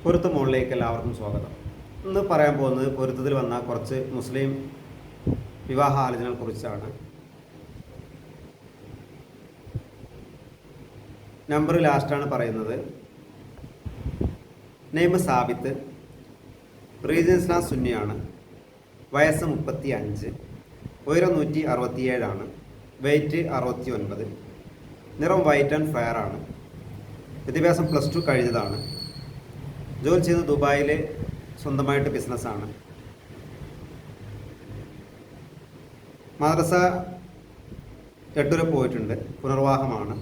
പൊരുത്ത മുകളിലേക്ക് എല്ലാവർക്കും സ്വാഗതം. ഇന്ന് പറയാൻ പോകുന്നത് പൊരുത്തത്തിൽ വന്ന കുറച്ച് മുസ്ലിം വിവാഹ ആലോചനകളെ കുറിച്ചാണ്. നമ്പർ ലാസ്റ്റാണ് പറയുന്നത്. നെയ്മ് സാബിത്ത്, റീജിയൻ ഇസ്ലാം സുന്നിയാണ്, വയസ്സ് 35, ഉയരം 167, വെയ്റ്റ് 69, നിറം വൈറ്റ് ആൻഡ് ഫെയർ ആണ്, വിദ്യാഭ്യാസം +2 കഴിഞ്ഞതാണ്, ജോലി ചെയ്യുന്നത് ദുബായിൽ, സ്വന്തമായിട്ട് ബിസിനസ്സാണ്, മദ്രസ 8 വരെ പോയിട്ടുണ്ട്, പുനർവാഹമാണ്.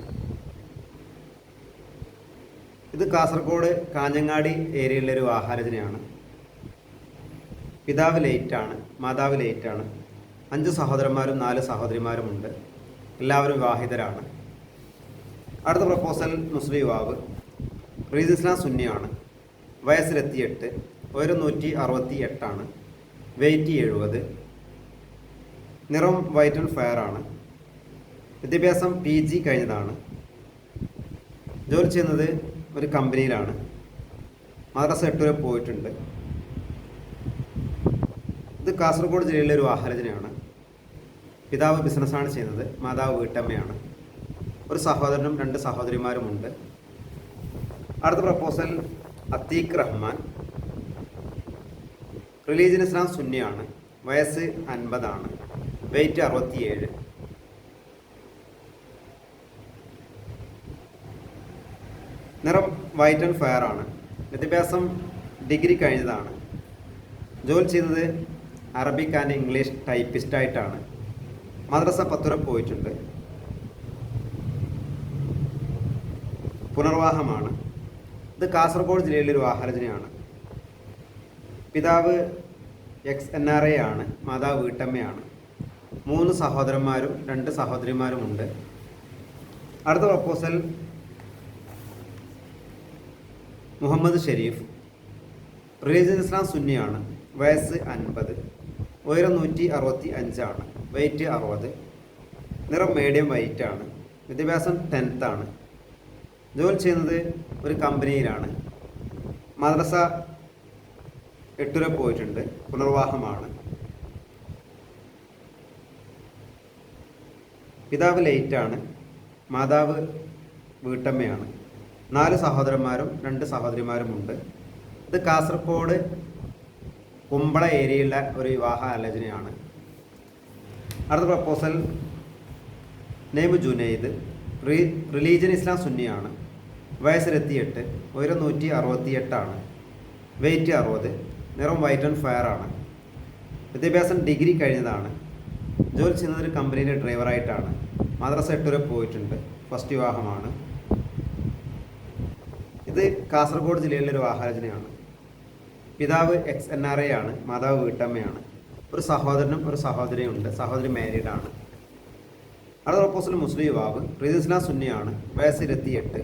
ഇത് കാസർഗോഡ് കാഞ്ഞങ്ങാടി ഏരിയയിലൊരു വിവാഹാലോചനയാണ്. പിതാവ് ലേറ്റാണ്, മാതാവ് ലേറ്റാണ്. 5 സഹോദരന്മാരും 4 സഹോദരിമാരുമുണ്ട്. എല്ലാവരും വിവാഹിതരാണ്. അടുത്ത പ്രപ്പോസൽ മുസ്ലിം യുവാവ്, റീജിയൻ ഇസ്ലാം സുന്നിയാണ്, വയസ്സ് 28, ഉയരം 168, വെയ്റ്റ് 70, നിറം വൈറ്റ് ആൻഡ് ഫെയർ ആണ്, വിദ്യാഭ്യാസം PG കഴിഞ്ഞതാണ്, ജോലി ചെയ്യുന്നത് ഒരു കമ്പനിയിലാണ്, മദ്രസ 8 വരെ പോയിട്ടുണ്ട്. ഇത് കാസർഗോഡ് ജില്ലയിലെ ഒരു വിവാഹാലോചനയാണ്. പിതാവ് ബിസിനസ്സാണ് ചെയ്യുന്നത്, മാതാവ് വീട്ടമ്മയാണ്. ഒരു സഹോദരനും 2 സഹോദരിമാരുമുണ്ട്. അടുത്ത പ്രപ്പോസൽ അത്തീഖ് റഹ്മാൻ, റിലീജിയൻ ഇസ്ലാം സുന്നിയാണ്, വയസ്സ് 50, വെയ്റ്റ് 67, നിറം വൈറ്റ് ആൻഡ് ഫെയർ ആണ്, വിദ്യാഭ്യാസം ഡിഗ്രി കഴിഞ്ഞതാണ്, ജോലി ചെയ്യുന്നത് അറബിക് ആൻഡ് ഇംഗ്ലീഷ് ടൈപ്പിസ്റ്റായിട്ടാണ്, മദ്രസ 10 വരെ പോയിട്ടുണ്ട്, പുനർവാഹമാണ്. ഇത് കാസർഗോഡ് ജില്ലയിലെ ഒരു വിവാഹാലോചനയാണ്. പിതാവ് ex-NRA ആണ്, മാതാവ് വീട്ടമ്മയാണ്. 3 സഹോദരന്മാരും 2 സഹോദരിമാരുമുണ്ട്. അടുത്ത പ്രപ്പോസൽ മുഹമ്മദ് ഷെരീഫ്, റിലീജിയൻ ഇസ്ലാം സുന്നിയാണ്, വയസ്സ് 50, ഉയരം 165, വെയ്റ്റ് 60, നിറം മീഡിയം വൈറ്റ് ആണ്, വിദ്യാഭ്യാസം 10th ആണ്, ജോലി ചെയ്യുന്നത് ഒരു കമ്പനിയിലാണ്, മദ്രസ 8 വരെ പോയിട്ടുണ്ട്, പുനർവാഹമാണ്. പിതാവ് ലേറ്റാണ്, മാതാവ് വീട്ടമ്മയാണ്. 4 സഹോദരന്മാരും 2 സഹോദരിമാരുമുണ്ട്. ഇത് കാസർഗോഡ് കുമ്പള ഏരിയയിലുള്ള ഒരു വിവാഹ ആലോചനയാണ്. അടുത്ത പ്രപ്പോസൽ നെയ്മ് ജുനൈദ്, റിലീജിയൻ ഇസ്ലാം സുന്നിയാണ്, വയസ്സ് 28, ഉയരം 168, വെയ്റ്റ് 60, നിറം വൈറ്റ് ആൻഡ് ഫെയർ ആണ്, വിദ്യാഭ്യാസം ഡിഗ്രി കഴിഞ്ഞതാണ്, ജോലി ചെയ്യുന്നത് ഒരു കമ്പനിയിലെ ഡ്രൈവറായിട്ടാണ്, മദ്രസ 8 വരെ പോയിട്ടുണ്ട്, ഫസ്റ്റ് വിവാഹമാണ്. ഇത് കാസർഗോഡ് ജില്ലയിലെ ഒരു വിവാഹാലോചനയാണ്. പിതാവ് ex-NRA ആണ്, മാതാവ് വീട്ടമ്മയാണ്. ഒരു സഹോദരനും ഒരു സഹോദരിയും ഉണ്ട്, സഹോദരി മാരീഡാണ്. അടുത്ത പ്രപ്പോസൽ മുസ്ലിം യുവാവ്, റീജിയൻ ഇസ്ലാം സുന്നിയാണ്, വയസ്സ് 28,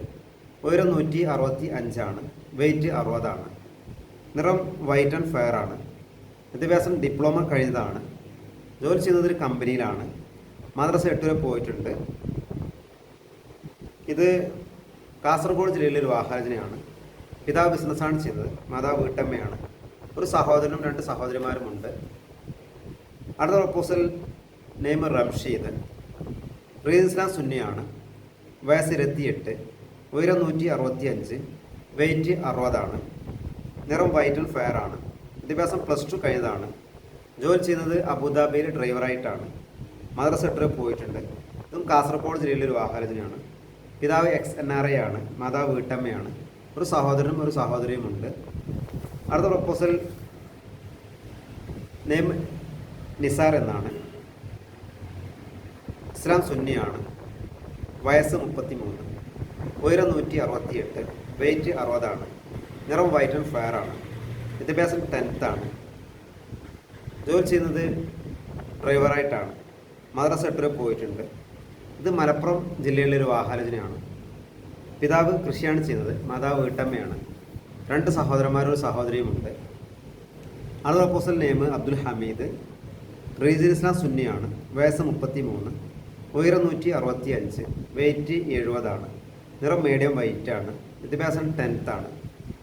ഉയരം 165, വെയ്റ്റ് 60, നിറം വൈറ്റ് ആൻഡ് ഫെയർ ആണ്, വിദ്യാഭ്യാസം ഡിപ്ലോമ കഴിഞ്ഞതാണ്, ജോലി ചെയ്യുന്നത് ഒരു കമ്പനിയിലാണ്, മദ്രസ 8 വരെ പോയിട്ടുണ്ട്. ഇത് കാസർഗോഡ് ജില്ലയിലെ ഒരു വിവാഹാലോചനയാണ്. പിതാവ് ബിസിനസ്സാണ് ചെയ്യുന്നത്, മാതാവ് വീട്ടമ്മയാണ്. ഒരു സഹോദരനും 2 സഹോദരിമാരുമുണ്ട്. അടുത്ത proposal name Ramsheed, region Islam സുന്നിയാണ്, വയസ്സ് 28, ഉയരം 165, വെയ്റ്റ് 60, നിറം വൈറ്റ് ആൻഡ് ഫെയർ ആണ്, വിദ്യാഭ്യാസം +2 കഴിഞ്ഞതാണ്, ജോലി ചെയ്യുന്നത് അബുദാബിയിൽ ഡ്രൈവറായിട്ടാണ്, മദ്രസ 8 വരെ പോയിട്ടുണ്ട്. ഇതും കാസർഗോഡ് ജില്ലയിലെ ഒരു വിവാഹാലോചനയാണ്. പിതാവ് ex-NRA ആണ്, മാതാവ് വീട്ടമ്മയാണ്. ഒരു സഹോദരനും ഒരു സഹോദരിയുമുണ്ട്. അടുത്ത പ്രപ്പോസൽ നെയിം നിസാർ എന്നാണ്, ഇസ്ലാം സുന്നിയാണ്, വയസ്സ് 33, ഉയരം 168, വെയ്റ്റ് 60, നിറം വൈറ്റ് ആൻഡ് ഫെയർ ആണ്, വിദ്യാഭ്യാസം 10th ആണ്, ജോലി ചെയ്യുന്നത് ഡ്രൈവറായിട്ടാണ്, മദ്രസ 8 വരെ പോയിട്ടുണ്ട്. ഇത് മലപ്പുറം ജില്ലയിലെ ഒരു വിവാഹാലോചനയാണ്. പിതാവ് കൃഷിയാണ് ചെയ്യുന്നത്, മാതാവ് വീട്ടമ്മയാണ്. 2 സഹോദരന്മാരും ഒരു സഹോദരിയുമുണ്ട്. അടുത്ത proposal name Abdul Hameed, religion Islam സുന്നിയാണ്, വയസ്സ് 33, ഉയരം 165, വെയ്റ്റ് 70, നിറം മീഡിയം വൈറ്റ് ആണ്, വിദ്യാഭ്യാസം 10th ആണ്,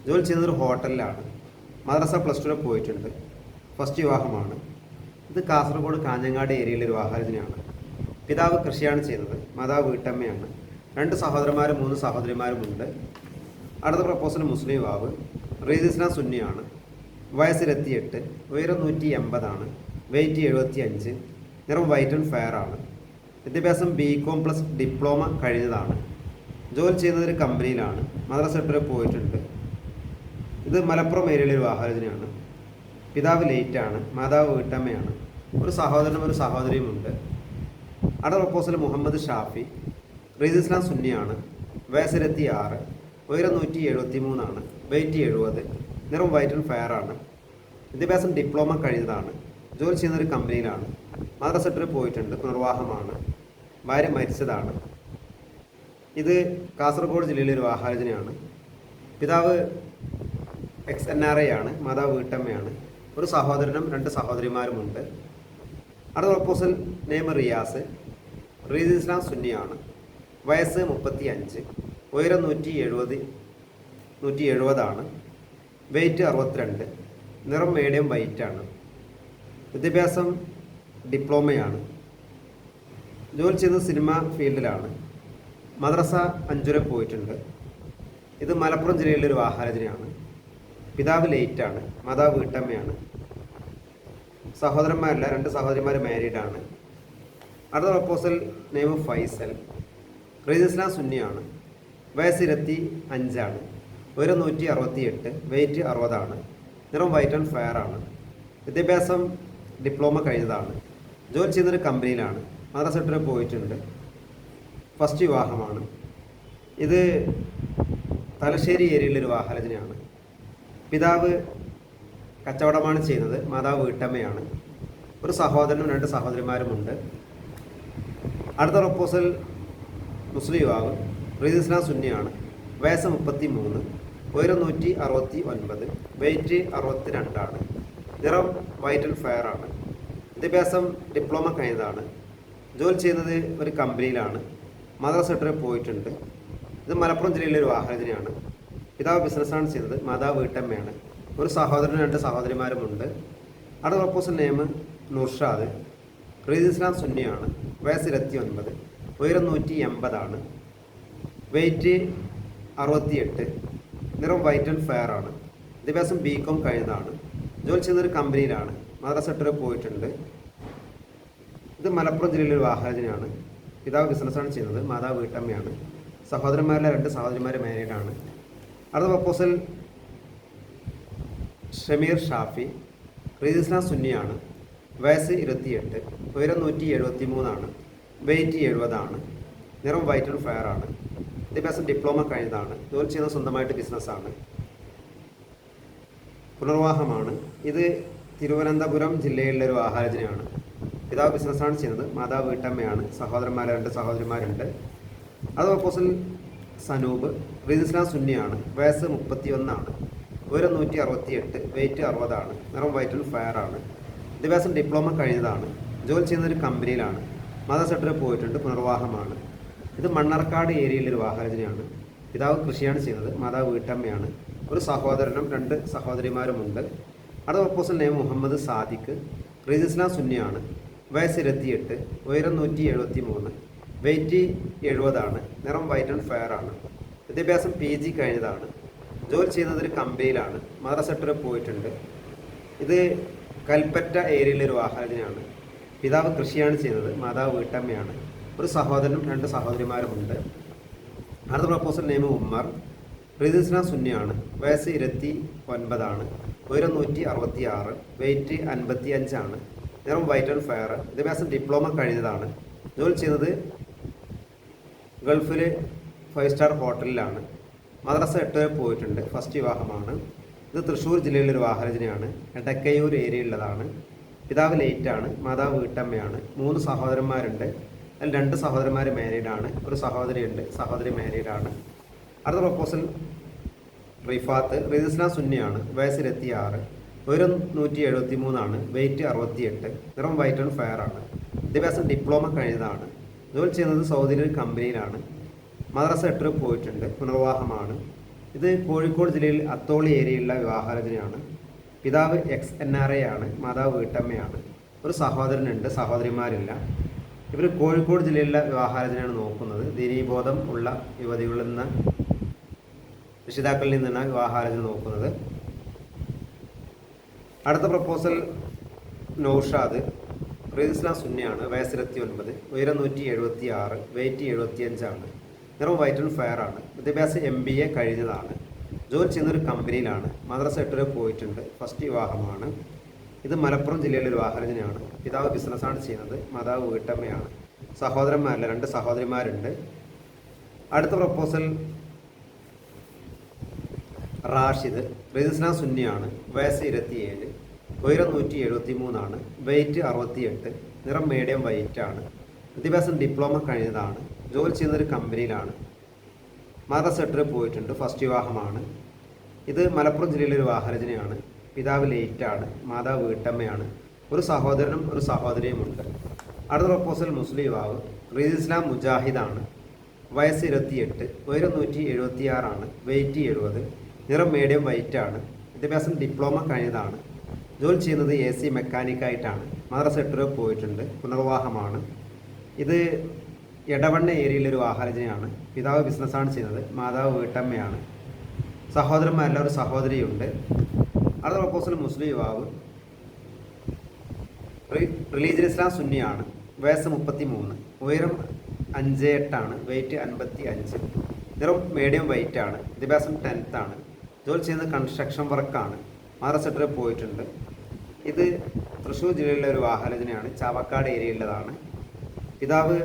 ജോലി ചെയ്യുന്നത് ഒരു ഹോട്ടലിലാണ്. മദ്രസ പ്ലസ് ടു പോയിട്ടുണ്ട്. ഫസ്റ്റ് വിവാഹമാണ്. ഇത് കാസർഗോഡ് കാഞ്ഞങ്ങാട് ഏരിയയിലെ ഒരു വിവാഹാലോചനയാണ്. പിതാവ് കൃഷിയാണ് ചെയ്യുന്നത്. മാതാവ് വീട്ടമ്മയാണ്. 2 സഹോദരന്മാരും 3 സഹോദരിമാരുമുണ്ട്. അടുത്ത പ്രപ്പോസൽ മുസ്ലിം യുവാവ്. റീദ് ഇസ്ലാം സുന്നിയാണ്. വയസ്സ് 28, ഉയരം 180 വെയിറ്റ് 75, നിറം വൈറ്റ് ആൻഡ് ഫെയർ ആണ്. വിദ്യാഭ്യാസം BCom പ്ലസ് ഡിപ്ലോമ കഴിഞ്ഞതാണ്. ജോലി ചെയ്യുന്നത് ഒരു കമ്പനിയിലാണ്. മദ്രസ വരെ പോയിട്ടുണ്ട്. ഇത് മലപ്പുറം ഏരിയയിലെ ഒരു വിവാഹാലോചനയാണ്. പിതാവ് ലേറ്റാണ്. മാതാവ് വീട്ടമ്മയാണ്. ഒരു സഹോദരനും ഒരു സഹോദരിയുമുണ്ട്. അടുത്ത പ്രപ്പോസൽ മുഹമ്മദ് ഷാഫി. റീദ് ഇസ്ലാം സുന്നിയാണ്. വയസ്സ് 26, ഉയരം 173 വെയിറ്റ് 70, നിറം വൈറ്റ് ആൻഡ് ഫെയർ ആണ്. വിദ്യാഭ്യാസം ഡിപ്ലോമ കഴിഞ്ഞതാണ്. ജോലി ചെയ്യുന്ന ഒരു കമ്പനിയിലാണ്. മദ്രസ വരെ പോയിട്ടുണ്ട്. പുനർവാഹമാണ്. ഭാര്യ മരിച്ചതാണ്. ഇത് കാസർഗോഡ് ജില്ലയിലെ ഒരു വിവാഹാലോചനയാണ്. പിതാവ് ex-NRI ആണ്. മാതാവ് വീട്ടമ്മയാണ്. ഒരു സഹോദരനും 2 സഹോദരിമാരുമുണ്ട്. അടുത്ത പ്രപ്പോസൽ നെയിം റിയാസ്. റീദ് ഇസ്ലാം സുന്നിയാണ്. വയസ്സ് 35, ഉയരം 170 വെയിറ്റ് 62, നിറം മീഡിയം വൈറ്റ് ആണ്. വിദ്യാഭ്യാസം ഡിപ്ലോമയാണ്. ജോലി ചെയ്യുന്നത് സിനിമ ഫീൽഡിലാണ്. മദ്രസ 5 വരെ പോയിട്ടുണ്ട്. ഇത് മലപ്പുറം ജില്ലയിലെ ഒരു വിവാഹാലോചനയാണ്. പിതാവ് ലേറ്റാണ്. മാതാവ് വീട്ടമ്മയാണ്. സഹോദരന്മാരല്ല, 2 സഹോദരിമാർ മാരീഡാണ്. അടുത്ത പ്രപ്പോസൽ നെയിം ഫൈസൽ. റീദ് ഇസ്ലാം സുന്നിയാണ്. വയസ്സ് 25, ഉയരം 168, വെയിറ്റ് 60, നിറം വൈറ്റ് ആൻഡ് ഫെയർ ആണ്. വിദ്യാഭ്യാസം ഡിപ്ലോമ കഴിഞ്ഞതാണ്. ജോലി ചെയ്യുന്നൊരു കമ്പനിയിലാണ്. മദ്രസ വരെ പോയിട്ടുണ്ട്. ഫസ്റ്റ് വിവാഹമാണ്. ഇത് തലശ്ശേരി ഏരിയയിലൊരു വിവാഹാലോചനയാണ്. പിതാവ് കച്ചവടമാണ് ചെയ്യുന്നത്. മാതാവ് വീട്ടമ്മയാണ്. ഒരു സഹോദരനും 2 സഹോദരിമാരുമുണ്ട്. അടുത്ത പ്രപ്പോസൽ മുസ്ലിം യുവാവ്. റീദ് ഇസ്ലാം സുന്നിയാണ്. വയസ്സ് 33, ഉയരം 169, വെയിറ്റ് 62, നിറം വൈറ്റ് ആൻഡ് ഫെയർ ആണ്. വിദ്യാഭ്യാസം ഡിപ്ലോമ കഴിഞ്ഞതാണ്. ജോലി ചെയ്യുന്നത് ഒരു കമ്പനിയിലാണ്. മദ്രസ വരെ പോയിട്ടുണ്ട്. ഇത് മലപ്പുറം ജില്ലയിലെ ഒരു വിവാഹാലോചനയാണ്. പിതാവ് ബിസിനസ്സാണ് ചെയ്യുന്നത്. മാതാവ് വീട്ടമ്മയാണ്. ഒരു സഹോദരനും 2 സഹോദരിമാരുമുണ്ട്. അടുത്ത പ്രപ്പോസൽ നെയിം നുർഷാദ്. റീദ് ഇസ്ലാം സുന്നിയാണ്. വയസ്സ് 29, ഉയരം 180, വെയിറ്റ് 68, നിറം വൈറ്റ് ആൻഡ് ഫെയർ ആണ്. വിദ്യാഭ്യാസം BCom കഴിഞ്ഞതാണ്. ജോലി ചെയ്യുന്നൊരു കമ്പനിയിലാണ്. മദ്രസ വരെ പോയിട്ടുണ്ട്. ഇത് മലപ്പുറം ജില്ലയിലെ ഒരു വിവാഹാലോചനയാണ്. പിതാവ് ബിസിനസ്സാണ് ചെയ്യുന്നത്. മാതാവ് വീട്ടമ്മയാണ്. സഹോദരന്മാരിലെ 2 സഹോദരിമാർ മാരീഡാണ്. അടുത്ത പ്രപ്പോസൽ ഷമീർ ഷാഫി. റീദ് ഇസ്ലാം സുന്നിയാണ്. വയസ്സ് 28, ഉയരം 173, വെയിറ്റ് 70, നിറം വൈറ്റ് ആൻഡ് ഫെയർ ആണ്. വിദ്യാഭ്യാസം ഡിപ്ലോമ കഴിഞ്ഞതാണ്. ജോലി ചെയ്യുന്നത് സ്വന്തമായിട്ട് ബിസിനസ്സാണ്. പുനർവാഹമാണ്. ഇത് തിരുവനന്തപുരം ജില്ലയിലെ ഒരു വിവാഹാലോചനയാണ്. പിതാവ് ബിസിനസ്സാണ് ചെയ്യുന്നത്. മാതാവ് വീട്ടമ്മയാണ്. സഹോദരന്മാരെ 2 സഹോദരിമാരുണ്ട്. അത് പ്രപ്പോസൽ സനൂബ്. റീദ് ഇസ്ലാം സുന്നിയാണ്. വയസ്സ് 31, ഉയരം 168, വെയിറ്റ് 60, നിറം വൈറ്റ് ആൻഡ് ഫെയർ ആണ്. വിദ്യാഭ്യാസം ഡിപ്ലോമ കഴിഞ്ഞതാണ്. ജോലി ചെയ്യുന്ന ഒരു കമ്പനിയിലാണ്. മദ്രസ വരെ പോയിട്ടുണ്ട്. പുനർവാഹമാണ്. ഇത് മണ്ണാർക്കാട് ഏരിയയിലെ ഒരു വിവാഹാലോചനയാണ്. പിതാവ് കൃഷിയാണ് ചെയ്യുന്നത്. മാതാവ് വീട്ടമ്മയാണ്. ഒരു സഹോദരനും 2 സഹോദരിമാരുമുണ്ട്. അടുത്ത പ്രപ്പോസൽ നെയിം മുഹമ്മദ് സാദിഖ്. റീദ് ഇസ്ലാം സുന്നിയാണ്. വയസ്സ് 28, ഉയരം 173, വെയിറ്റ് 70, നിറം വൈറ്റ് ആൻഡ് ഫെയർ ആണ്. വിദ്യാഭ്യാസം PG കഴിഞ്ഞതാണ്. ജോലി ചെയ്യുന്നത് ഒരു കമ്പനിയിലാണ്. മദ്രസ വരെ പോയിട്ടുണ്ട്. ഇത് കൽപ്പറ്റ ഏരിയയിലെ ഒരു വിവാഹാലോചനയാണ്. പിതാവ് കൃഷിയാണ് ചെയ്യുന്നത്. മാതാവ് വീട്ടമ്മയാണ്. ഒരു സഹോദരനും 2 സഹോദരിമാരുമുണ്ട്. അടുത്ത പ്രപ്പോസൽ നെയിം ഉമ്മർ. റീദ് ഇസ്ലാം സുന്നിയാണ്. വയസ്സ് 29, ഉയരം 166, വെയിറ്റ് 55, നിറം വൈറ്റ് ആൻഡ് ഫെയർ. വിദ്യാഭ്യാസം ഡിപ്ലോമ കഴിഞ്ഞതാണ്. ജോലി ചെയ്യുന്നത് ഗൾഫിൽ 5 സ്റ്റാർ ഹോട്ടലിലാണ്. മദ്രസ 8 വരെ പോയിട്ടുണ്ട്. ഫസ്റ്റ് വിവാഹമാണ്. ഇത് തൃശ്ശൂർ ജില്ലയിലെ ഒരു വിവാഹാലോചനയാണ്. എടക്കയൂർ ഏരിയയിലുള്ളതാണ്. പിതാവ് ലേറ്റാണ്. മാതാവ് വീട്ടമ്മയാണ്. 3 സഹോദരന്മാരുണ്ട്. അതിൽ 2 സഹോദരന്മാർ മാരീഡാണ്. ഒരു സഹോദരിയുണ്ട്. സഹോദരി മാരീഡാണ്. അടുത്ത പ്രപ്പോസൽ റിഫാത്ത്. റീദ് ഇസ്ലാം സുന്നിയാണ്. വയസ്സ് 26, ഉയരം 173, വെയിറ്റ് 68, നിറം വൈറ്റ് ആൻഡ് ഫെയർ ആണ്. വിദ്യാഭ്യാസം ഡിപ്ലോമ കഴിഞ്ഞതാണ്. ജോലി ചെയ്യുന്നത് സൗദിയിലെ ഒരു കമ്പനിയിലാണ്. മദ്രസ 8 വരെ പോയിട്ടുണ്ട്. പുനർവാഹമാണ്. ഇത് കോഴിക്കോട് ജില്ലയിൽ അത്തോളി ഏരിയയിലുള്ള വിവാഹാലോചനയാണ്. പിതാവ് XNRA ആണ്, മാതാവ് വീട്ടമ്മയാണ്. ഒരു സഹോദരനുണ്ട്, സഹോദരിമാരില്ല. ഇവർ കോഴിക്കോട് ജില്ലയിലുള്ള വിവാഹാലോചനയാണ് നോക്കുന്നത്. ദീനീബോധം ഉള്ള യുവതികളിൽ നിന്ന്, രക്ഷിതാക്കളിൽ നിന്നാണ് വിവാഹാലോചന നോക്കുന്നത്. അടുത്ത പ്രപ്പോസൽ നൗഷാദ്, ഇസ്ലാം സുന്നിയാണ്, വയസ്സ് 29, ഉയരം 176, വെയിറ്റ് 75 ആണ്. നിറം വൈറ്റ് ആൻഡ് ഫെയർ ആണ്. വിദ്യാഭ്യാസം MBA കഴിഞ്ഞതാണ്. ജോലി ചെയ്യുന്നൊരു കമ്പനിയിലാണ്. മദ്രസ 8 വരെ പോയിട്ടുണ്ട്. ഫസ്റ്റ് വിവാഹമാണ്. ഇത് മലപ്പുറം ജില്ലയിലെ വിവാഹാലോചനയാണ്. പിതാവ് ബിസിനസ്സാണ് ചെയ്യുന്നത്, മാതാവ് വീട്ടമ്മയാണ്. സഹോദരന്മാരില്ല, 2 സഹോദരിമാരുണ്ട്. അടുത്ത പ്രപ്പോസൽ റാഷിദ്, ഇസ്ലാം സുന്നിയാണ്, വയസ്സ് 27, ഉയരം 173 ആണ്, വെയിറ്റ് 68, നിറം മീഡിയം വൈറ്റ് ആണ്. വിദ്യാഭ്യാസം ഡിപ്ലോമ കഴിഞ്ഞതാണ്. ജോലി ചെയ്യുന്നൊരു കമ്പനിയിലാണ്. മദ്രസ 8 വരെ പോയിട്ടുണ്ട്. ഫസ്റ്റ് വിവാഹമാണ്. ഇത് മലപ്പുറം ജില്ലയിലെ ഒരു വിവാഹാലോചനയാണ്. പിതാവ് ലേറ്റാണ്, മാതാവ് വീട്ടമ്മയാണ്. ഒരു സഹോദരനും ഒരു സഹോദരിയുമുണ്ട്. അടുത്ത പ്രപ്പോസൽ മുസ്ലിം യുവാവ്, ഇസ്ലാം മുജാഹിദാണ്, വയസ്സ് 28, ഉയരം 176 ആണ്, വെയിറ്റ് 70, നിറം മീഡിയം വൈറ്റ് ആണ്. വിദ്യാഭ്യാസം ഡിപ്ലോമ കഴിഞ്ഞതാണ്. ജോലി ചെയ്യുന്നത് AC മെക്കാനിക്കായിട്ടാണ്. മദ്രസ 8 വരെ പോയിട്ടുണ്ട്. പുനർവിവാഹമാണ്. ഇത് എടവണ്ണ ഏരിയയിലൊരു വിവാഹാലോചനയാണ്. പിതാവ് ബിസിനസ്സാണ് ചെയ്യുന്നത്, മാതാവ് വീട്ടമ്മയാണ്. സഹോദരന്മാരെല്ലാം ഒരു സഹോദരിയുണ്ട്. അടുത്ത പ്രപ്പോസൽ മുസ്ലിം യുവാവ്, ഇസ്ലാം സുന്നിയാണ്, വയസ്സ് 33, ഉയരം 58 ആണ്, വെയിറ്റ് 55, നിറം മീഡിയം വൈറ്റ് ആണ്. വിദ്യാഭ്യാസം 10th ആണ്. ജോലി ചെയ്യുന്നത് കൺസ്ട്രക്ഷൻ വർക്കാണ്. മദ്രസ 8 വരെ പോയിട്ടുണ്ട്. ഇത് തൃശ്ശൂർ ജില്ലയിലെ ഒരു വിവാഹാലോചനയാണ്. ചാവക്കാട് ഏരിയയിലുള്ളതാണ്. പിതാവ്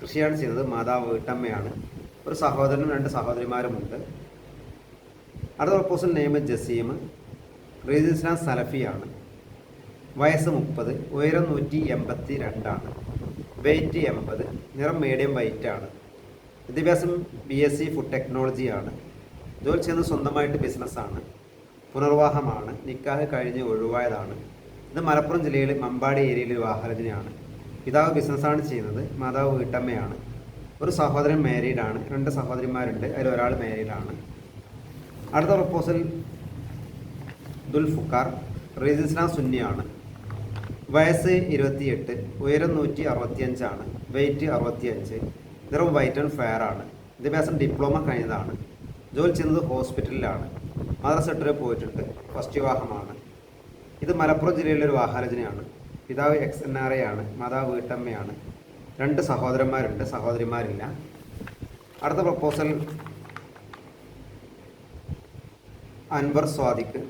കൃഷിയാണ് ചെയ്യുന്നത്, മാതാവ് വീട്ടമ്മയാണ്. ഒരു സഹോദരനും 2 സഹോദരിമാരുമുണ്ട്. അടുത്ത പ്രപ്പോസൽ നെയിം ജസീം, ഇസ്ലാം സലഫിയാണ്, വയസ്സ് 30, ഉയരം 182 ആണ്, വെയിറ്റ് 80, നിറം മീഡിയം വൈറ്റ് ആണ്. വിദ്യാഭ്യാസം BSc ഫുഡ് ടെക്നോളജിയാണ്. ജോലി ചെയ്യുന്നത് സ്വന്തമായിട്ട് ബിസിനസ്സാണ്. പുനർവിവാഹമാണ്. നിക്കാഹ് കഴിഞ്ഞ് ഒഴിവായതാണ്. ഇത് മലപ്പുറം ജില്ലയിൽ മമ്പാടി ഏരിയയിലെ വിവാഹാലോചനയാണ്. പിതാവ് ബിസിനസ്സാണ് ചെയ്യുന്നത്, മാതാവ് വീട്ടമ്മയാണ്. ഒരു സഹോദരൻ മാരീഡാണ്, 2 സഹോദരിമാരുണ്ട്, അതിൽ ഒരാൾ മാരീഡാണ്. അടുത്ത പ്രപ്പോസൽ ദുൽഫുക്കാർ, ഇസ്ലാം സുന്നിയാണ്, വയസ്സ് 28, ഉയരം 165 ആണ്, വെയിറ്റ് 65, നിറം വൈറ്റ് ആൻഡ് ഫെയർ ആണ്. വിദ്യാഭ്യാസം ഡിപ്ലോമ കഴിഞ്ഞതാണ്. ജോലി ചെയ്യുന്നത് ഹോസ്പിറ്റലിലാണ്. മദ്രസ 8 വരെ പോയിട്ടുണ്ട്. ഫസ്റ്റ് വിവാഹമാണ്. ഇത് മലപ്പുറം ജില്ലയിലെ ഒരു വിവാഹാലോചനയാണ്. പിതാവ് XNRA ആണ്, മാതാവ് വീട്ടമ്മയാണ്. 2 സഹോദരന്മാരുണ്ട്, സഹോദരിമാരില്ല. അടുത്ത പ്രപ്പോസൽ അൻവർ സ്വാദിഖ്,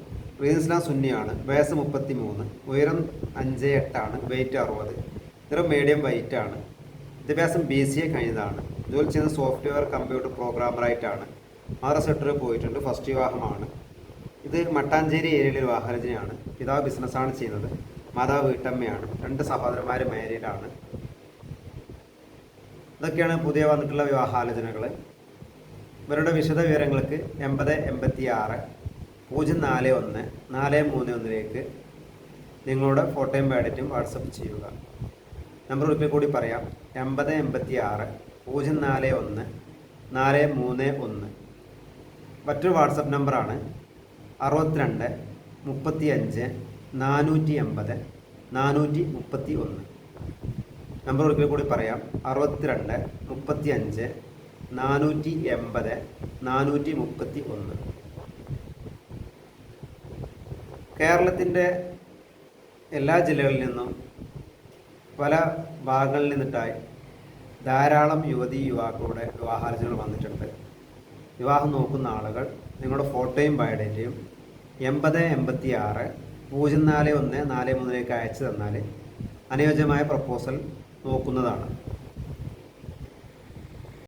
ഇസ്ലാം സുന്നിയാണ്, വയസ്സ് 33, ഉയരം 58 ആണ്, വെയിറ്റ് 60, നിറം മീഡിയം വൈറ്റ് ആണ്. വിദ്യാഭ്യാസം BCA കഴിഞ്ഞതാണ്. ജോലി ചെയ്യുന്നത് സോഫ്റ്റ്വെയർ കമ്പ്യൂട്ടർ പ്രോഗ്രാമറായിട്ടാണ്. മദ്രസ 8 വരെ പോയിട്ടുണ്ട്. ഫസ്റ്റ് വിവാഹമാണ്. ഇത് മട്ടാഞ്ചേരി ഏരിയയിലെ ഒരു വിവാഹാലോചനയാണ്. പിതാവ് ബിസിനസ്സാണ് ചെയ്യുന്നത്, മാതാവ് വീട്ടമ്മയാണ്. 2 സഹോദരന്മാർ മാരീഡാണ്. ഇതൊക്കെയാണ് പുതിയ വന്നിട്ടുള്ള വിവാഹാലോചനകൾ. ഇവരുടെ വിശദ വിവരങ്ങൾക്ക് 8086 041 431 നിങ്ങളുടെ ഫോട്ടോയും ബയോഡേറ്റയും വാട്സപ്പ് ചെയ്യുക. നമ്പർ ഒരിക്കൽ കൂടി പറയാം, 8086 041 431. മറ്റൊരു വാട്സപ്പ് നമ്പറാണ് 62 35 480 431. നമ്പർ ഒരിക്കൽ കൂടി പറയാം, 62 35 480 431. കേരളത്തിൻ്റെ എല്ലാ ജില്ലകളിൽ നിന്നും പല ഭാഗങ്ങളിൽ നിന്നിട്ടായി ധാരാളം യുവാക്കളുടെ വിവാഹാലോചനകൾ വന്നിട്ടുണ്ട്. വിവാഹം നോക്കുന്ന ആളുകൾ നിങ്ങളുടെ ഫോട്ടോയും ബയോഡേറ്റയും 8086 041 43 അയച്ചു തന്നാൽ അനുയോജ്യമായ പ്രപ്പോസൽ നോക്കുന്നതാണ്.